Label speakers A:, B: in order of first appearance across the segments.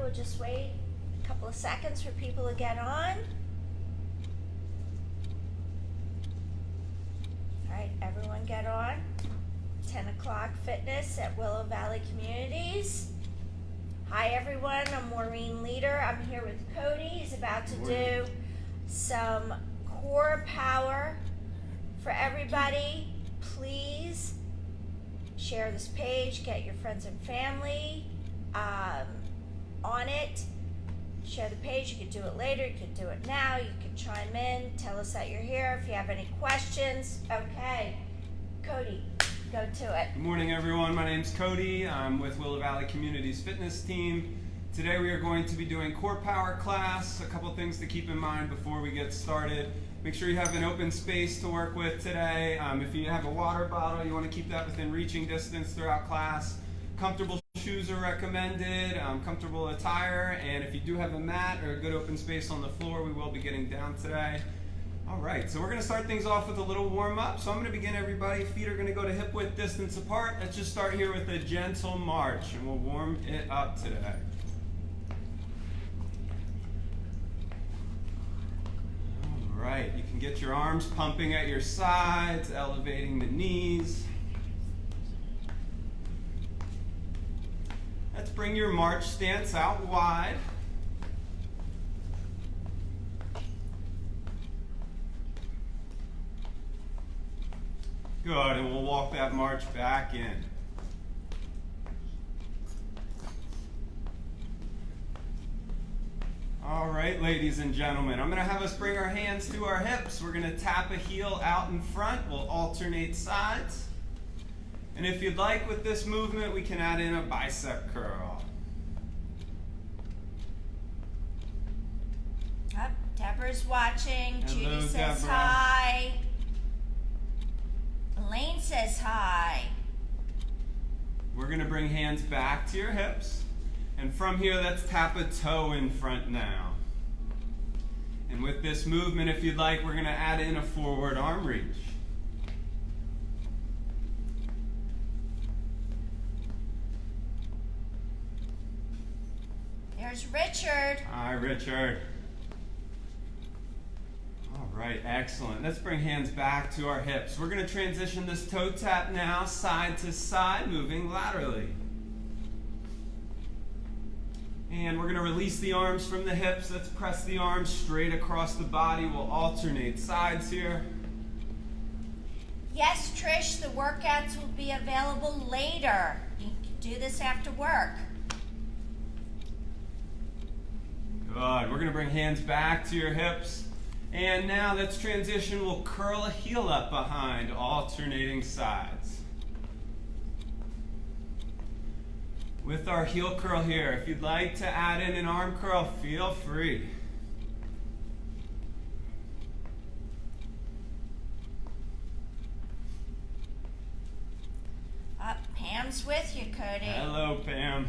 A: we'll just wait a couple of seconds for people to get on. All right, everyone get on. 10 o'clock fitness at Willow Valley Communities. Hi everyone, I'm Maureen Leader. I'm here with Cody. He's about to do some core power for everybody. Please share this page, get your friends and family on it. Share the page. You can do it later, you can do it now, you can chime in, tell us that you're here if you have any questions. Okay, Cody, go to it.
B: Good morning everyone, my name's Cody. I'm with Willow Valley Communities Fitness Team. Today we are going to be doing core power class. A couple things to keep in mind before we get started. Make sure you have an open space to work with today. If you have a water bottle, you want to keep that within reaching distance throughout class. Comfortable shoes are recommended, comfortable attire, and if you do have a mat or a good open space on the floor, we will be getting down today. All right, so we're going to start things off with a little warm-up. So I'm going to begin, everybody. Feet are going to go to hip-width distance apart. Let's just start here with a gentle march, and we'll warm it up today. All right, you can get your arms pumping at your sides, elevating the knees. Let's bring your march stance out wide. Good, and we'll walk that march back in. All right, ladies and gentlemen, I'm going to have us bring our hands to our hips. We're going to tap a heel out in front. We'll alternate sides. And if you'd like, with this movement, we can add in a bicep curl.
A: Deborah's watching.
B: Hello,
A: Judy says
B: Deborah.
A: hi. Elaine says hi.
B: We're going to bring hands back to your hips. And from here, let's tap a toe in front now. And with this movement, if you'd like, we're going to add in a forward arm reach.
A: There's Richard.
B: Hi, Richard. All right, excellent. Let's bring hands back to our hips. We're going to transition this toe tap now, side to side, moving laterally. And we're going to release the arms from the hips. Let's press the arms straight across the body. We'll alternate sides here.
A: Yes, Trish, the workouts will be available later. You can do this after work.
B: Good. We're going to bring hands back to your hips. And now let's transition. We'll curl a heel up behind, alternating sides. With our heel curl here, if you'd like to add in an arm curl, feel free.
A: Pam's with you, Cody.
B: Hello, Pam.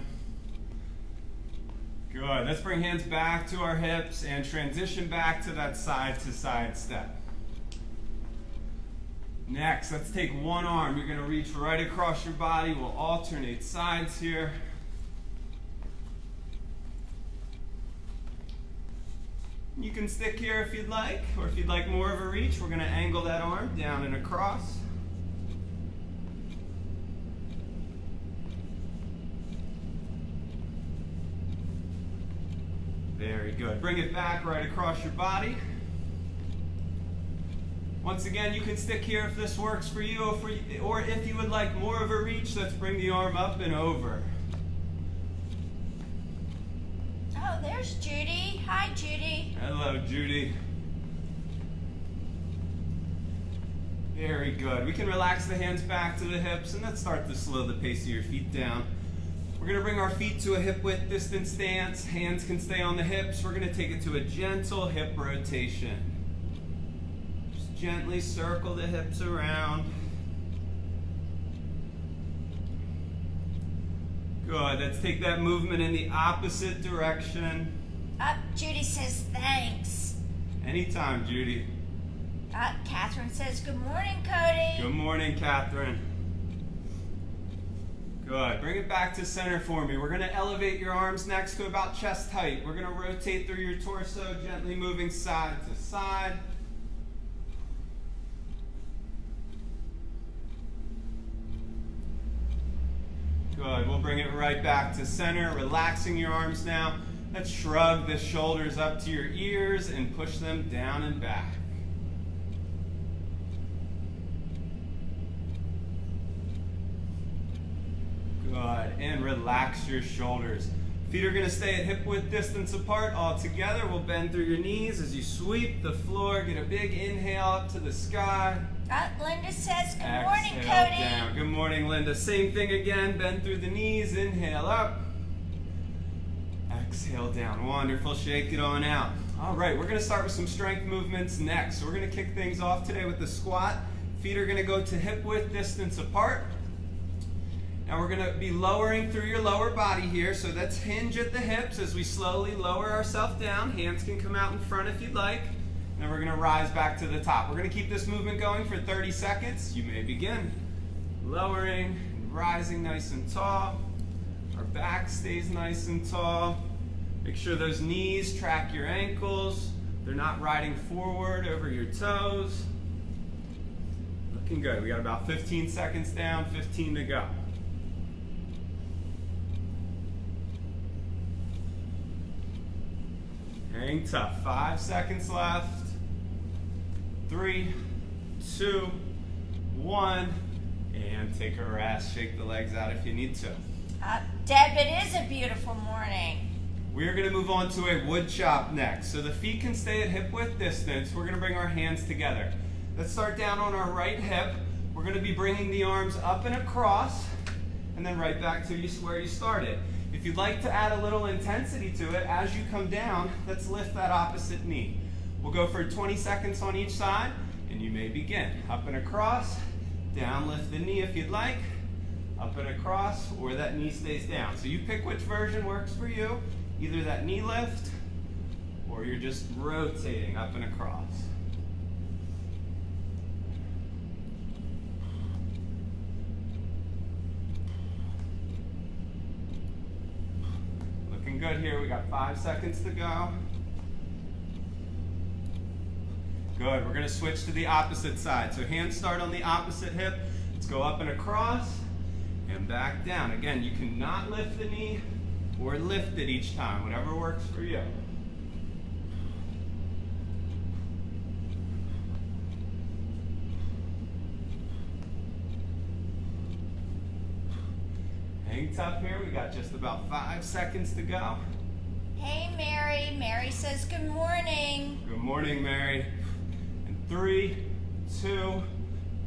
B: Good. Let's bring hands back to our hips and transition back to that side-to-side step. Next, let's take one arm. You're going to reach right across your body. We'll alternate sides here. You can stick here if you'd like, or if you'd like more of a reach, we're going to angle that arm down and across. Very good. Bring it back right across your body. Once again, you can stick here if this works for you, or if you would like more of a reach, let's bring the arm up and over.
A: Oh, there's Judy. Hi, Judy.
B: Hello, Judy. Very good. We can relax the hands back to the hips, and let's start to slow the pace of your feet down. We're going to bring our feet to a hip-width distance stance. Hands can stay on the hips. We're going to take it to a gentle hip rotation. Just gently circle the hips around. Good. Let's take that movement in the opposite direction.
A: Judy says thanks.
B: Anytime, Judy.
A: Catherine says good morning, Cody.
B: Good morning, Catherine. Good. Bring it back to center for me. We're going to elevate your arms next to about chest height. We're going to rotate through your torso, gently moving side to side. Good. We'll bring it right back to center, relaxing your arms now. Let's shrug the shoulders up to your ears and push them down and back. Good. And relax your shoulders. Feet are going to stay at hip width distance apart all together. We'll bend through your knees as you sweep the floor. Get a big inhale up to the sky.
A: Linda says, good morning,
B: Exhale
A: Cody.
B: down. Good morning, Linda. Same thing again. Bend through the knees. Inhale up. Exhale down. Wonderful. Shake it on out. All right, we're going to start with some strength movements next. So we're going to kick things off today with the squat. Feet are going to go to hip width distance apart. Now we're going to be lowering through your lower body here. So let's hinge at the hips as we slowly lower ourselves down. Hands can come out in front if you'd like. And then we're going to rise back to the top. We're going to keep this movement going for 30 seconds. You may begin. Lowering and rising nice and tall. Our back stays nice and tall. Make sure those knees track your ankles. They're not riding forward over your toes. Looking good. We got about 15 seconds down, 15 to go. Hang tough. 5 seconds left. 3, 2, 1. And take a rest. Shake the legs out if you need to.
A: Deb, it is a beautiful morning.
B: We are going to move on to a wood chop next. So the feet can stay at hip width distance. We're going to bring our hands together. Let's start down on our right hip. We're going to be bringing the arms up and across, and then right back to where you started. If you'd like to add a little intensity to it, as you come down, let's lift that opposite knee. We'll go for 20 seconds on each side, and you may begin. Up and across, down, lift the knee if you'd like, up and across, or that knee stays down. So you pick which version works for you, either that knee lift, or you're just rotating up and across. Looking good here. We got 5 seconds to go. Good. We're going to switch to the opposite side. So hands start on the opposite hip. Let's go up and across and back down. Again, you cannot lift the knee or lift it each time, whatever works for you. Hang tough here. We got just about 5 seconds to go.
A: Hey, Mary. Mary says, good morning.
B: Good morning, Mary. And 3, 2,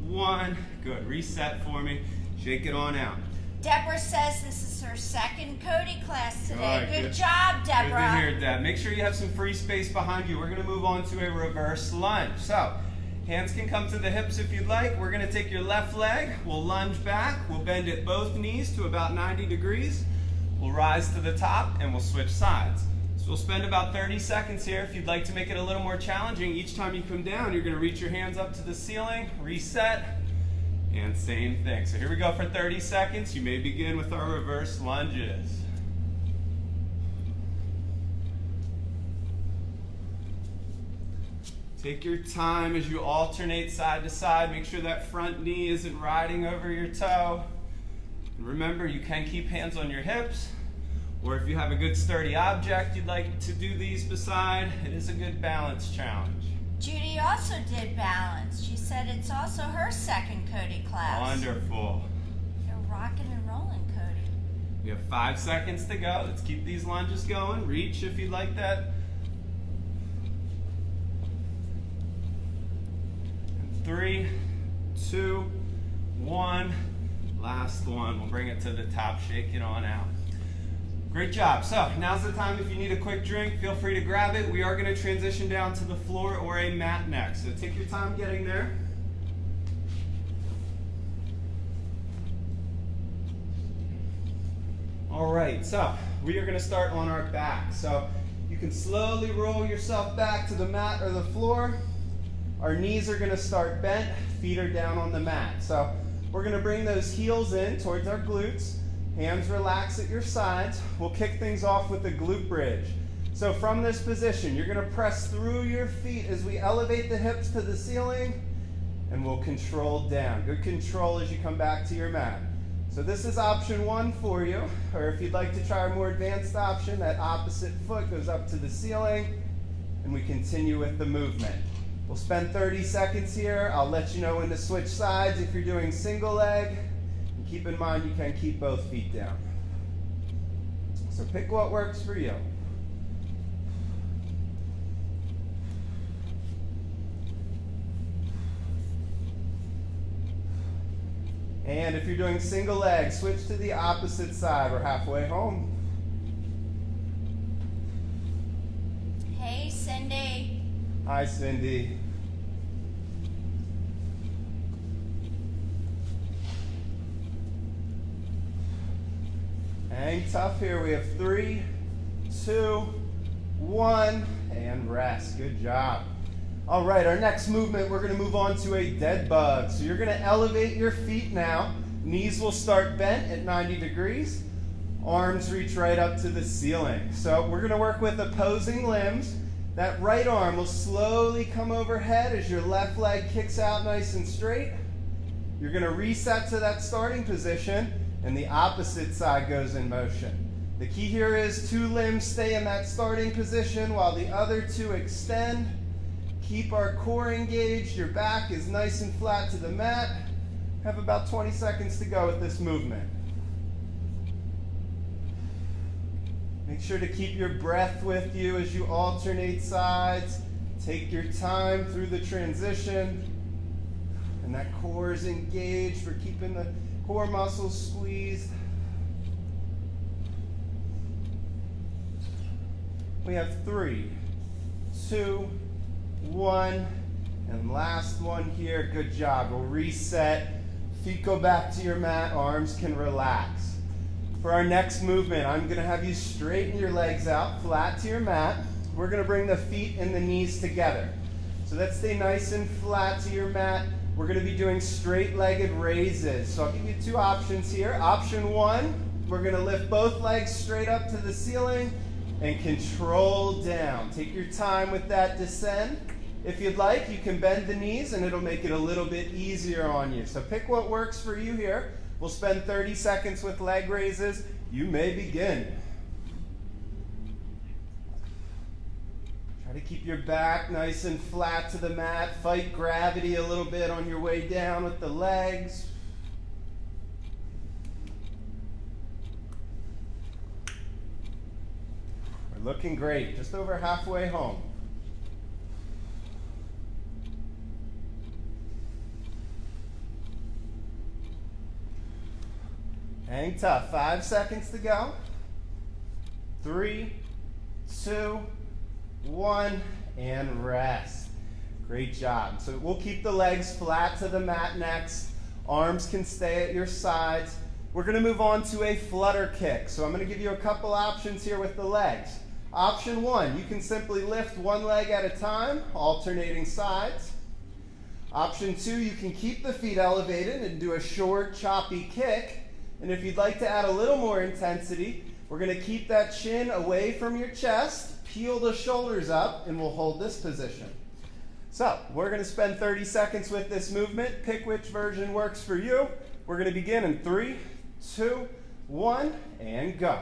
B: 1. Good. Reset for me. Shake it on out.
A: Deborah says this is her second Cody class today.
B: Good.
A: Good job, Deborah.
B: Good to hear, Deb. Make sure you have some free space behind you. We're going to move on to a reverse lunge. So, hands can come to the hips if you'd like. We're going to take your left leg. We'll lunge back. We'll bend at both knees to about 90 degrees. We'll rise to the top and we'll switch sides. So we'll spend about 30 seconds here. If you'd like to make it a little more challenging, each time you come down, you're going to reach your hands up to the ceiling, reset, and same thing. So here we go for 30 seconds. You may begin with our reverse lunges. Take your time as you alternate side to side. Make sure that front knee isn't riding over your toe. And remember, you can keep hands on your hips, or if you have a good sturdy object you'd like to do these beside, it is a good balance challenge.
A: Judy also did balance. She said it's also her second Cody class.
B: Wonderful.
A: You're rocking and rolling, Cody.
B: We have 5 seconds to go. Let's keep these lunges going. Reach if you'd like that. 3, 2, 1. Last one. We'll bring it to the top. Shake it on out. Great job. So now's the time if you need a quick drink, feel free to grab it. We are going to transition down to the floor or a mat next. So take your time getting there. All right, so we are going to start on our back. So you can slowly roll yourself back to the mat or the floor. Our knees are going to start bent, feet are down on the mat. So we're going to bring those heels in towards our glutes. Hands relax at your sides. We'll kick things off with a glute bridge. So from this position, you're going to press through your feet as we elevate the hips to the ceiling, and we'll control down. Good control as you come back to your mat. So this is option 1 for you, or if you'd like to try a more advanced option, that opposite foot goes up to the ceiling, and we continue with the movement. We'll spend 30 seconds here. I'll let you know when to switch sides if you're doing single leg. And keep in mind you can keep both feet down. So pick what works for you. And if you're doing single leg, switch to the opposite side. We're halfway home.
A: Hey, Cindy.
B: Hi, Cindy. Hang tough here. We have 3, 2, 1, and rest. Good job. All right, our next movement, we're going to move on to a dead bug. So you're going to elevate your feet now. Knees will start bent at 90 degrees. Arms reach right up to the ceiling. So we're going to work with opposing limbs. That right arm will slowly come overhead as your left leg kicks out nice and straight. You're going to reset to that starting position, and the opposite side goes in motion. The key here is 2 limbs stay in that starting position while the other 2 extend. Keep our core engaged. Your back is nice and flat to the mat. Have about 20 seconds to go with this movement. Make sure to keep your breath with you as you alternate sides. Take your time through the transition. And that core is engaged. We're keeping the core muscles squeezed. We have 3, 2, 1, and last one here. Good job. We'll reset. Feet go back to your mat. Arms can relax. For our next movement, I'm going to have you straighten your legs out, flat to your mat. We're going to bring the feet and the knees together. So let's stay nice and flat to your mat. We're going to be doing straight-legged raises. So I'll give you 2 options here. Option 1, we're going to lift both legs straight up to the ceiling and control down. Take your time with that descend. If you'd like, you can bend the knees and it'll make it a little bit easier on you. So pick what works for you here. We'll spend 30 seconds with leg raises. You may begin. Try to keep your back nice and flat to the mat. Fight gravity a little bit on your way down with the legs. We're looking great, just over halfway home. Hang tough. 5 seconds to go. 3, 2, 1, and rest. Great job. So we'll keep the legs flat to the mat next. Arms can stay at your sides. We're going to move on to a flutter kick. So I'm going to give you a couple options here with the legs. Option 1, you can simply lift one leg at a time, alternating sides. Option 2, you can keep the feet elevated and do a short, choppy kick. And if you'd like to add a little more intensity, we're going to keep that chin away from your chest, peel the shoulders up, and we'll hold this position. So we're going to spend 30 seconds with this movement. Pick which version works for you. We're going to begin in 3, 2, 1, and go.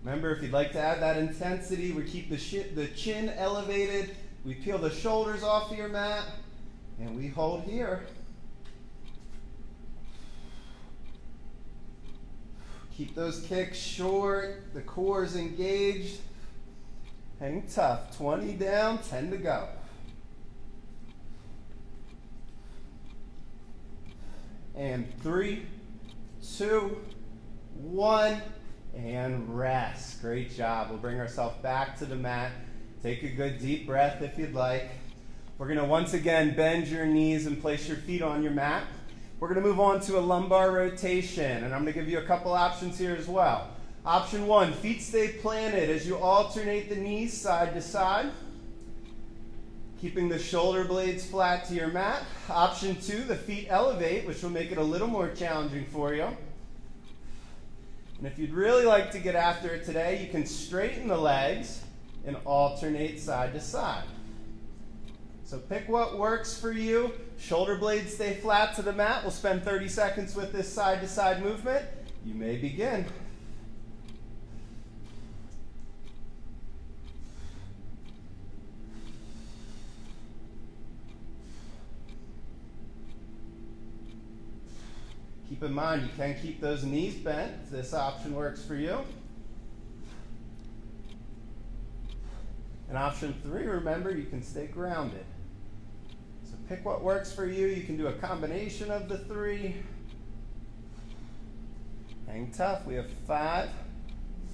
B: Remember, if you'd like to add that intensity, we keep the chin elevated, we peel the shoulders off of your mat, and we hold here. Keep those kicks short, the core is engaged. Hang tough. 20 down, 10 to go. And 3, 2, 1, and rest. Great job. We'll bring ourselves back to the mat. Take a good deep breath if you'd like. We're going to once again bend your knees and place your feet on your mat. We're going to move on to a lumbar rotation, and I'm going to give you a couple options here as well. Option 1, feet stay planted as you alternate the knees side to side, keeping the shoulder blades flat to your mat. Option 2, the feet elevate, which will make it a little more challenging for you.
C: And if you'd really like to get after it today, you can straighten the legs and alternate side to side. So pick what works for you. Shoulder blades stay flat to the mat. We'll spend 30 seconds with this side to side movement. You may begin. Keep in mind, you can keep those knees bent if this option works for you. And option 3, remember, you can stay grounded. So pick what works for you. You can do a combination of the 3. Hang tough. We have 5,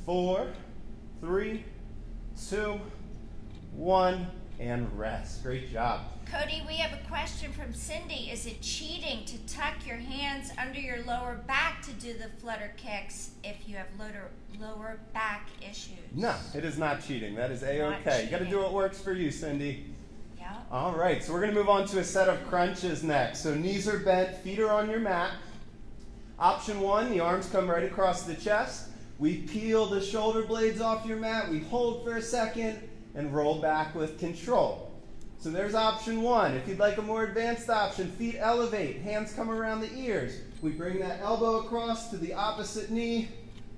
C: 4, 3, 2, 1, and rest. Great job.
A: Cody, we have a question from Cindy. Is it cheating to tuck your hands under your lower back to do the flutter kicks if you have lower back issues?
C: No, it is not cheating. That is A-okay. You got to do what works for you, Cindy.
A: Yeah.
C: All right, so we're going to move on to a set of crunches next. So knees are bent, feet are on your mat. Option 1, the arms come right across the chest. We peel the shoulder blades off your mat. We hold for a second and roll back with control. So there's option 1. If you'd like a more advanced option, feet elevate, hands come around the ears. We bring that elbow across to the opposite knee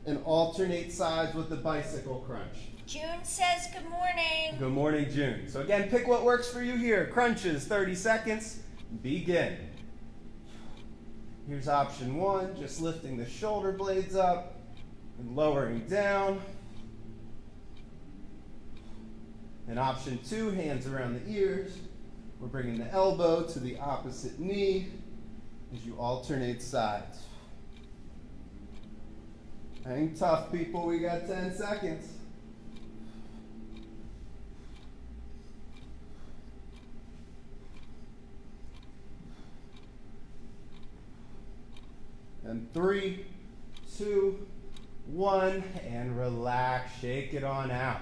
C: and alternate sides with the bicycle crunch.
A: June says good morning.
C: Good morning, June. So again, pick what works for you here. Crunches, 30 seconds, begin. Here's option 1, just lifting the shoulder blades up and lowering down. And option 2, hands around the ears. We're bringing the elbow to the opposite knee as you alternate sides. Hang tough, people. We got 10 seconds. And 3, 2, 1, and relax. Shake it on out.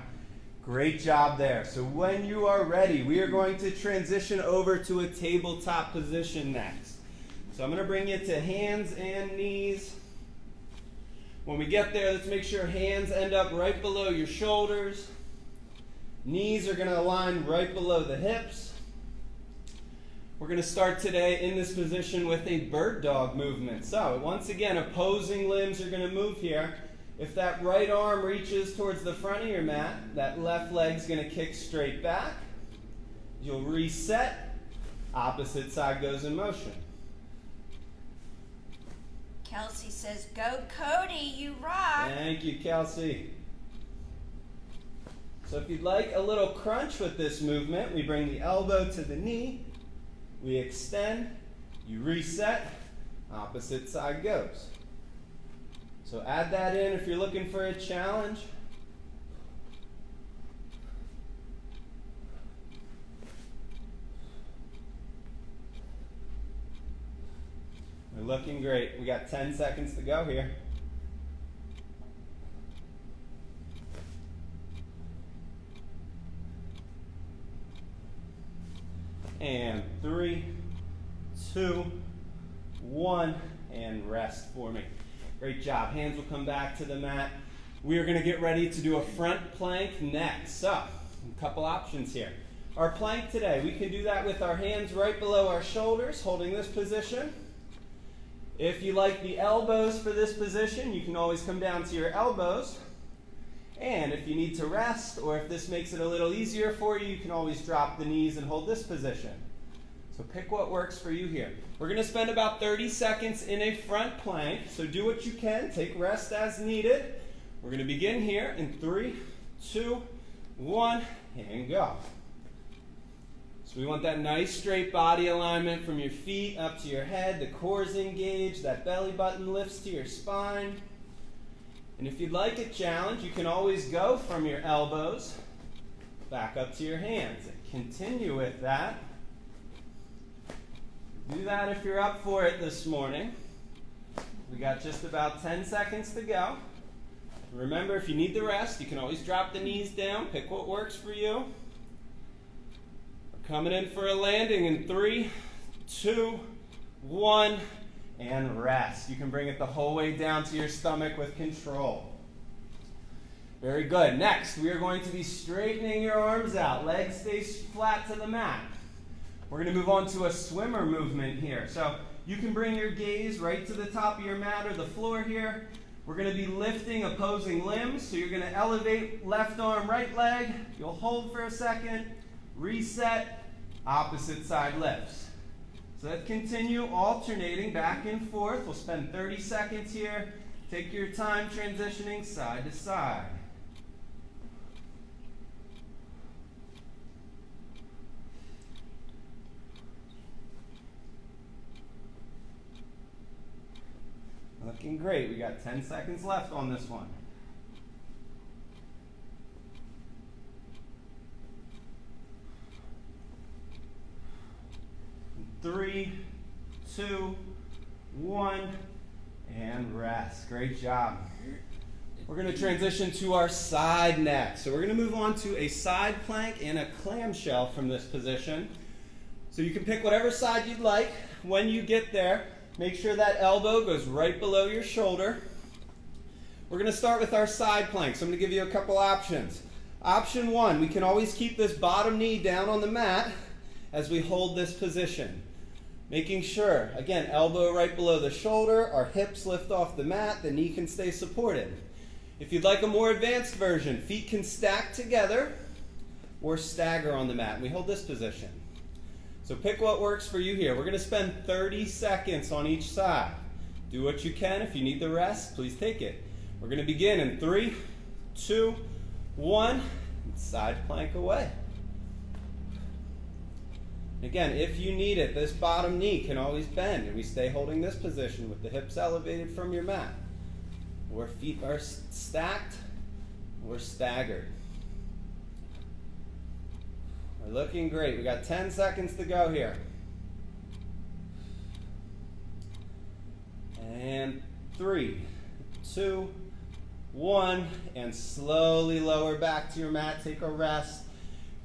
C: Great job there. So when you are ready, we are going to transition over to a tabletop position next. So I'm going to bring you to hands and knees. When we get there, let's make sure hands end up right below your shoulders. Knees are going to align right below the hips. We're going to start today in this position with a bird dog movement. So once again, opposing limbs are going to move here. If that right arm reaches towards the front of your mat, that left leg's going to kick straight back. You'll reset. Opposite side goes in motion.
A: Kelsey says, go Cody, you rock.
C: Thank you, Kelsey. So if you'd like a little crunch with this movement, we bring the elbow to the knee. We extend. You reset. Opposite side goes. So add that in if you're looking for a challenge. We're looking great. We got 10 seconds to go here. And 3, 2, 1, and rest for me. Great job. Hands will come back to the mat. We are going to get ready to do a front plank next. So, a couple options here. Our plank today, we can do that with our hands right below our shoulders, holding this position. If you like the elbows for this position, you can always come down to your elbows. And if you need to rest, or if this makes it a little easier for you, you can always drop the knees and hold this position. So pick what works for you here. We're going to spend about 30 seconds in a front plank, so do what you can. Take rest as needed. We're going to begin here in 3, 2, 1, and go. So we want that nice straight body alignment from your feet up to your head. The core's engaged. That belly button lifts to your spine. And if you'd like a challenge, you can always go from your elbows back up to your hands. And continue with that. Do that if you're up for it this morning. We got just about 10 seconds to go. Remember, if you need the rest, you can always drop the knees down. Pick what works for you. We're coming in for a landing in 3, 2, 1, and rest. You can bring it the whole way down to your stomach with control. Very good. Next, we are going to be straightening your arms out. Legs stay flat to the mat. We're going to move on to a swimmer movement here. So you can bring your gaze right to the top of your mat or the floor here. We're going to be lifting opposing limbs. So you're going to elevate left arm, right leg. You'll hold for a second. Reset. Opposite side lifts. So let's continue alternating back and forth. We'll spend 30 seconds here. Take your time transitioning side to side. Looking great. We got 10 seconds left on this one. 3, 2, 1, and rest. Great job. We're going to transition to our side next. So we're going to move on to a side plank and a clamshell from this position. So you can pick whatever side you'd like. When you get there, make sure that elbow goes right below your shoulder. We're going to start with our side plank. So I'm going to give you a couple options. Option 1, we can always keep this bottom knee down on the mat as we hold this position. Making sure, again, elbow right below the shoulder, our hips lift off the mat, the knee can stay supported. If you'd like a more advanced version, feet can stack together or stagger on the mat. And we hold this position. So pick what works for you here. We're going to spend 30 seconds on each side. Do what you can. If you need the rest, please take it. We're going to begin in 3, 2, 1, and side plank away. Again, if you need it, this bottom knee can always bend, and we stay holding this position with the hips elevated from your mat. Or feet are stacked or staggered. We're looking great. We got 10 seconds to go here. And 3, 2, 1, and slowly lower back to your mat. Take a rest.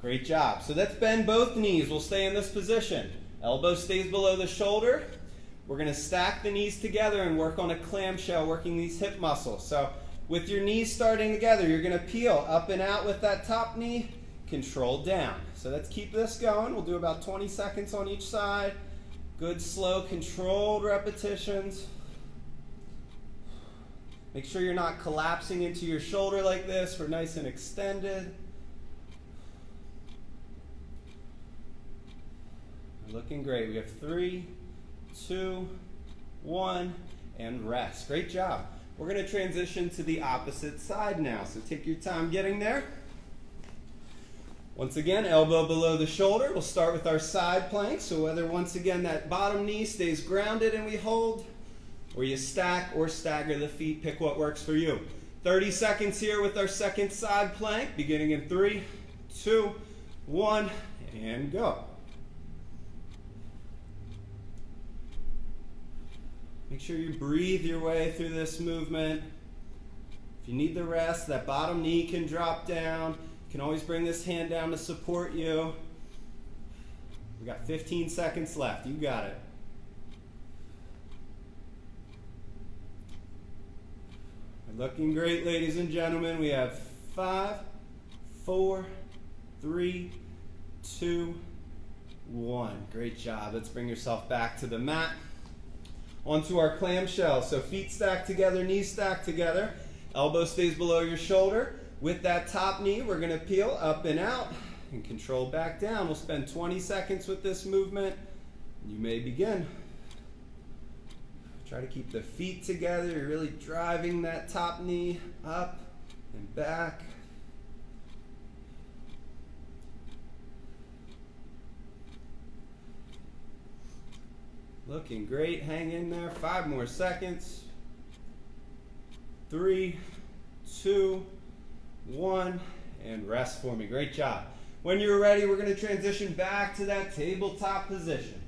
C: Great job. So let's bend both knees. We'll stay in this position. Elbow stays below the shoulder. We're going to stack the knees together and work on a clamshell, working these hip muscles. So with your knees starting together, you're going to peel up and out with that top knee, control down. So let's keep this going. We'll do about 20 seconds on each side. Good, slow, controlled repetitions. Make sure you're not collapsing into your shoulder like this. We're nice and extended. Looking great. We have 3, 2, 1, and rest. Great job. We're going to transition to the opposite side now. So take your time getting there. Once again, elbow below the shoulder. We'll start with our side plank. So whether, once again, that bottom knee stays grounded and we hold, or you stack or stagger the feet, pick what works for you. 30 seconds here with our second side plank, beginning in 3, 2, 1, and go. Make sure you breathe your way through this movement. If you need the rest, that bottom knee can drop down. You can always bring this hand down to support you. We got 15 seconds left. You got it. We're looking great, ladies and gentlemen. We have 5, 4, 3, 2, 1. Great job. Let's bring yourself back to the mat. Onto our clamshell. So feet stacked together, knees stacked together. Elbow stays below your shoulder. With that top knee, we're going to peel up and out and control back down. We'll spend 20 seconds with this movement. You may begin. Try to keep the feet together. You're really driving that top knee up and back. Looking great. Hang in there. 5 more seconds. 3, 2, 1, and rest for me. Great job. When you're ready, we're going to transition back to that tabletop position.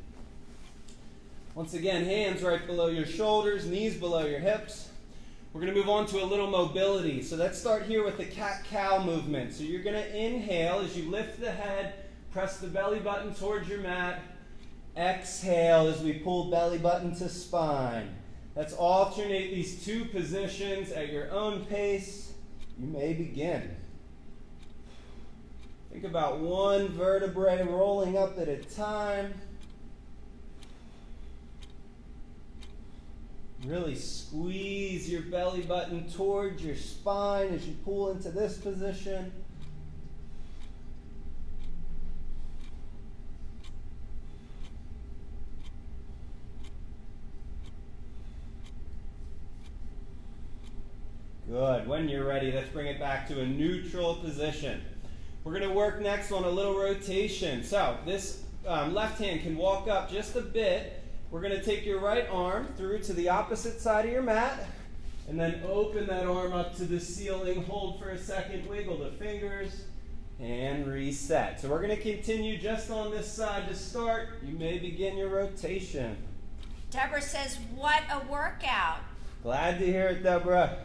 C: Once again, hands right below your shoulders, knees below your hips. We're going to move on to a little mobility. So let's start here with the cat-cow movement. So you're going to inhale as you lift the head, press the belly button towards your mat. Exhale as we pull belly button to spine. Let's alternate these two positions at your own pace. You may begin. Think about one vertebrae rolling up at a time. Really squeeze your belly button towards your spine as you pull into this position. Good. When you're ready, let's bring it back to a neutral position. We're going to work next on a little rotation. So this left hand can walk up just a bit. We're going to take your right arm through to the opposite side of your mat and then open that arm up to the ceiling. Hold for a second, wiggle the fingers, and reset. So we're going to continue just on this side to start. You may begin your rotation.
A: Deborah says, what a workout.
C: Glad to hear it, Deborah.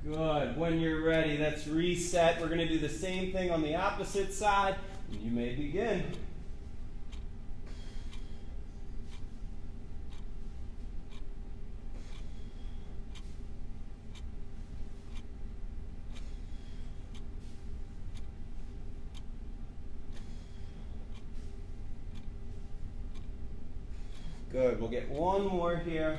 C: Good. When you're ready, let's reset. We're going to do the same thing on the opposite side. And you may begin. Good. We'll get one more here.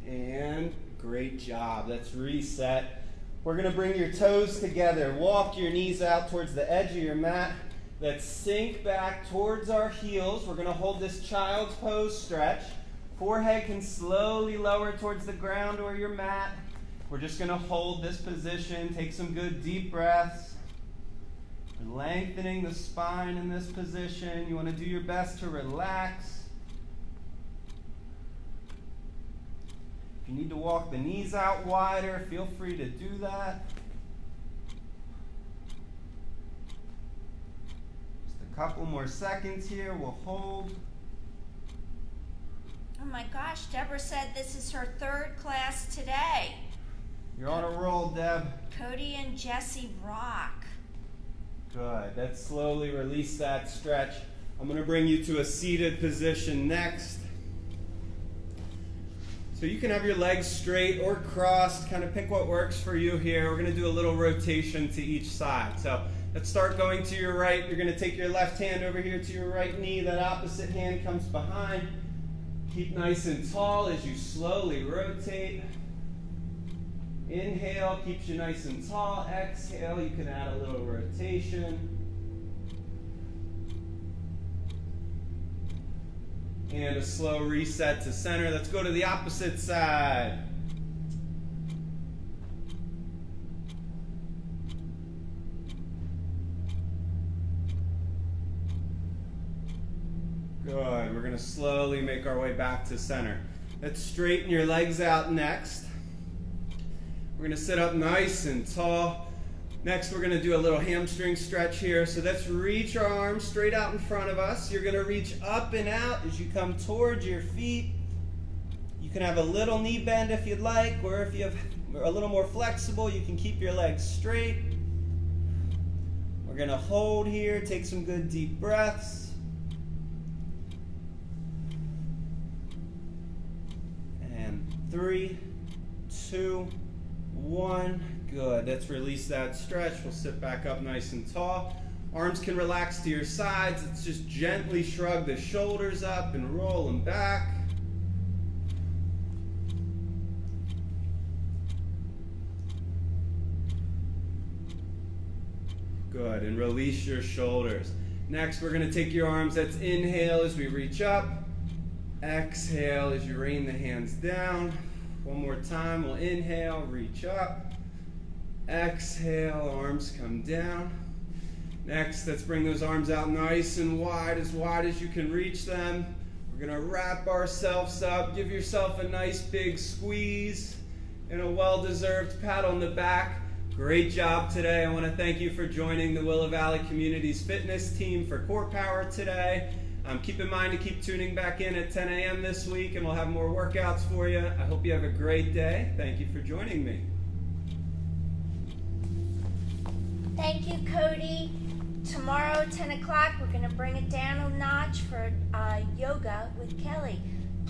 C: And great job. Let's reset. We're going to bring your toes together. Walk your knees out towards the edge of your mat. Let's sink back towards our heels. We're going to hold this child's pose stretch. Forehead can slowly lower towards the ground or your mat. We're just going to hold this position. Take some good deep breaths. We're lengthening the spine in this position. You want to do your best to relax. If you need to walk the knees out wider, feel free to do that. Just a couple more seconds here. We'll hold.
A: Oh my gosh, Deborah said this is her third class today.
C: You're on a roll, Deb.
A: Cody and Jesse rock.
C: Good. Let's slowly release that stretch. I'm going to bring you to a seated position next. So you can have your legs straight or crossed, kind of pick what works for you here. We're going to do a little rotation to each side. So let's start going to your right. You're going to take your left hand over here to your right knee. That opposite hand comes behind. Keep nice and tall as you slowly rotate. Inhale keeps you nice and tall. Exhale, you can add a little rotation. And a slow reset to center. Let's go to the opposite side. Good. We're going to slowly make our way back to center. Let's straighten your legs out next. We're going to sit up nice and tall. Next, we're going to do a little hamstring stretch here. So let's reach our arms straight out in front of us. You're going to reach up and out as you come towards your feet. You can have a little knee bend if you'd like, or if you have a little more flexible, you can keep your legs straight. We're going to hold here, take some good deep breaths. And 3, 2, 1. Good. Let's release that stretch. We'll sit back up nice and tall. Arms can relax to your sides. Let's just gently shrug the shoulders up and roll them back. Good. And release your shoulders. Next, we're going to take your arms. Let's inhale as we reach up. Exhale as you rain the hands down. One more time. We'll inhale, reach up. Exhale, arms come down. Next, let's bring those arms out nice and wide as you can reach them. We're going to wrap ourselves up. Give yourself a nice big squeeze and a well-deserved pat on the back. Great job today. I want to thank you for joining the Willow Valley Community's fitness team for Core Power today. Keep in mind to keep tuning back in at 10 a.m. this week, and we'll have more workouts for you. I hope you have a great day. Thank you for joining me.
A: Thank you, Cody. Tomorrow, 10 o'clock, we're going to bring it down a notch for yoga with Kelly.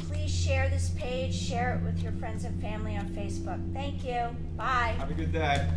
A: Please share this page, share it with your friends and family on Facebook. Thank you. Bye.
B: Have a good day.